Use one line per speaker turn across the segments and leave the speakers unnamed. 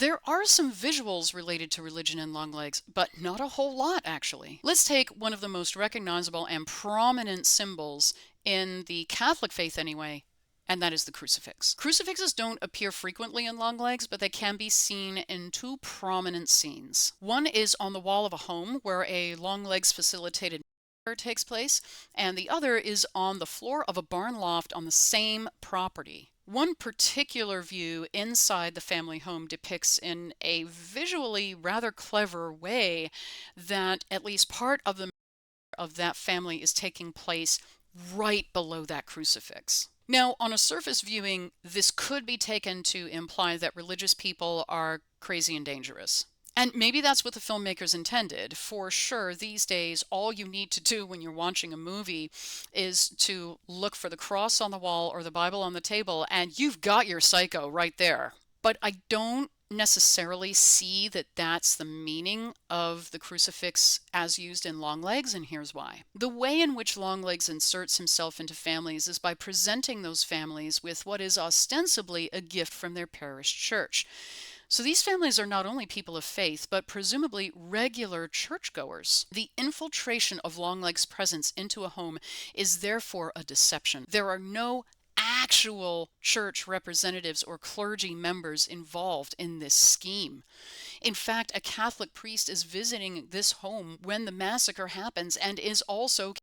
There are some visuals related to religion in Longlegs, but not a whole lot actually. Let's take one of the most recognizable and prominent symbols in the Catholic faith anyway, and that is the crucifix. Crucifixes don't appear frequently in Longlegs, but they can be seen in two prominent scenes. One is on the wall of a home where a Longlegs facilitated takes place, and the other is on the floor of a barn loft on the same property. One particular view inside the family home depicts in a visually rather clever way that at least part of that family is taking place right below that crucifix. Now, on a surface viewing, this could be taken to imply that religious people are crazy and dangerous. And maybe that's what the filmmakers intended. For sure, these days, all you need to do when you're watching a movie is to look for the cross on the wall or the Bible on the table, and you've got your psycho right there. But I don't necessarily see that that's the meaning of the crucifix as used in Longlegs, and here's why. The way in which Longlegs inserts himself into families is by presenting those families with what is ostensibly a gift from their parish church. So these families are not only people of faith, but presumably regular churchgoers. The infiltration of Longlegs' presence into a home is therefore a deception. There are no actual church representatives or clergy members involved in this scheme. In fact, a Catholic priest is visiting this home when the massacre happens and is also.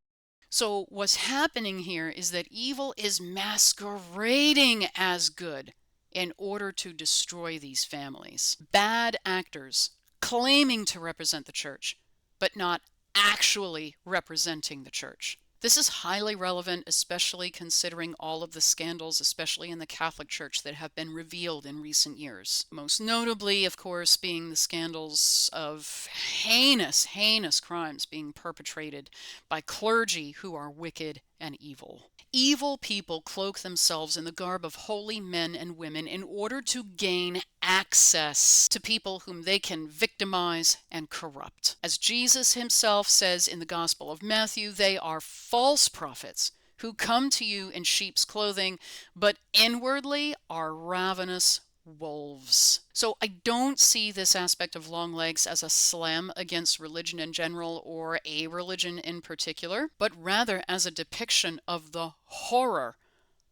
So what's happening here is that evil is masquerading as good in order to destroy these families. Bad actors claiming to represent the church, but not actually representing the church. This is highly relevant, especially considering all of the scandals, especially in the Catholic Church, that have been revealed in recent years. Most notably, of course, being the scandals of heinous, heinous crimes being perpetrated by clergy who are wicked and evil. Evil people cloak themselves in the garb of holy men and women in order to gain access to people whom they can victimize and corrupt. As Jesus himself says in the Gospel of Matthew, they are false prophets who come to you in sheep's clothing, but inwardly are ravenous wolves. So I don't see this aspect of Longlegs as a slam against religion in general or a religion in particular, but rather as a depiction of the horror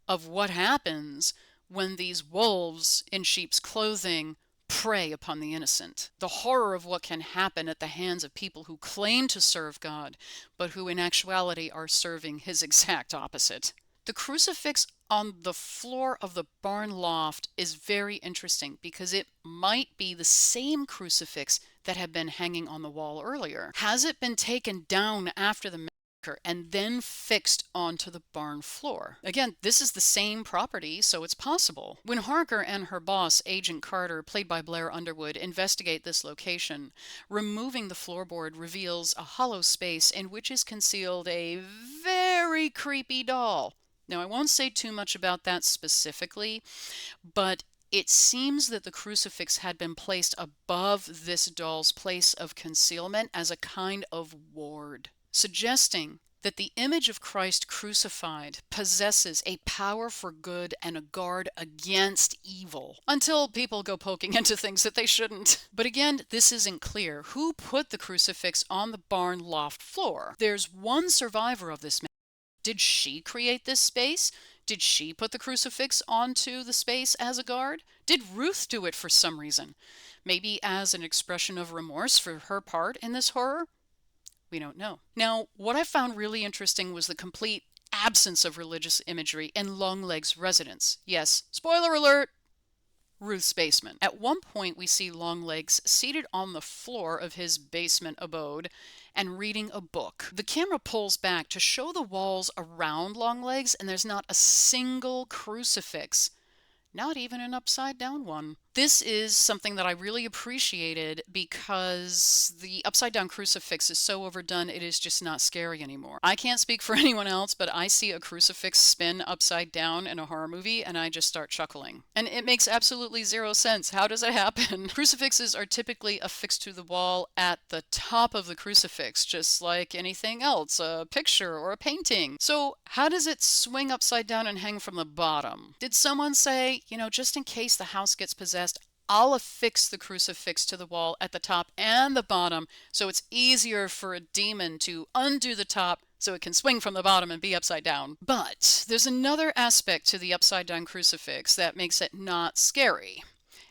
of what happens when these wolves in sheep's clothing prey upon the innocent. The horror of what can happen at the hands of people who claim to serve God, but who in actuality are serving his exact opposite. The crucifix on the floor of the barn loft is very interesting because it might be the same crucifix that had been hanging on the wall earlier. Has it been taken down after the massacre and then fixed onto the barn floor? Again, this is the same property, so it's possible. When Harker and her boss, Agent Carter, played by Blair Underwood, investigate this location, removing the floorboard reveals a hollow space in which is concealed a very creepy doll. Now, I won't say too much about that specifically, but it seems that the crucifix had been placed above this doll's place of concealment as a kind of ward, suggesting that the image of Christ crucified possesses a power for good and a guard against evil, until people go poking into things that they shouldn't. But again, this isn't clear. Who put the crucifix on the barn loft floor? There's one survivor of this. Did she create this space? Did she put the crucifix onto the space as a guard? Did Ruth do it for some reason? Maybe as an expression of remorse for her part in this horror? We don't know. Now, what I found really interesting was the complete absence of religious imagery in Longlegs' residence. Yes, spoiler alert! Ruth's basement. At one point, we see Longlegs seated on the floor of his basement abode and reading a book. The camera pulls back to show the walls around Longlegs, and there's not a single crucifix. Not even an upside down one. This is something that I really appreciated because the upside down crucifix is so overdone it is just not scary anymore. I can't speak for anyone else, but I see a crucifix spin upside down in a horror movie and I just start chuckling. And it makes absolutely zero sense. How does it happen? Crucifixes are typically affixed to the wall at the top of the crucifix, just like anything else, a picture or a painting. So how does it swing upside down and hang from the bottom? Did someone say, just in case the house gets possessed, I'll affix the crucifix to the wall at the top and the bottom so it's easier for a demon to undo the top so it can swing from the bottom and be upside down. But there's another aspect to the upside down crucifix that makes it not scary.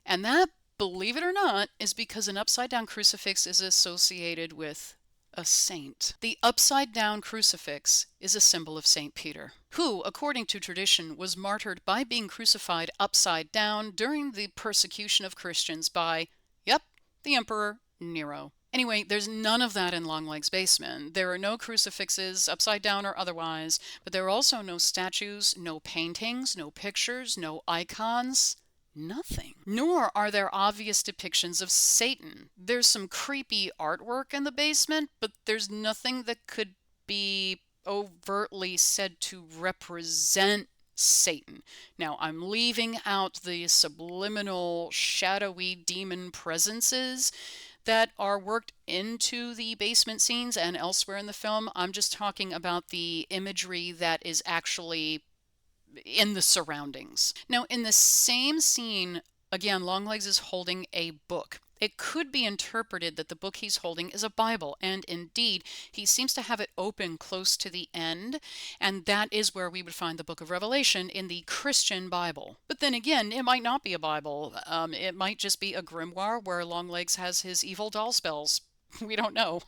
And that, believe it or not, is because an upside down crucifix is associated with a saint. The upside down crucifix is a symbol of St. Peter, who, according to tradition, was martyred by being crucified upside down during the persecution of Christians by, yep, the Emperor Nero. Anyway, there's none of that in Longlegs' basement. There are no crucifixes, upside down or otherwise, but there are also no statues, no paintings, no pictures, no icons. Nothing. Nor are there obvious depictions of Satan. There's some creepy artwork in the basement, but there's nothing that could be overtly said to represent Satan. Now, I'm leaving out the subliminal, shadowy demon presences that are worked into the basement scenes and elsewhere in the film. I'm just talking about the imagery that is actually in the surroundings. Now, in the same scene, again, Longlegs is holding a book. It could be interpreted that the book he's holding is a Bible, and indeed, he seems to have it open close to the end, and that is where we would find the book of Revelation in the Christian Bible. But then again, it might not be a Bible. It might just be a grimoire where Longlegs has his evil doll spells. We don't know.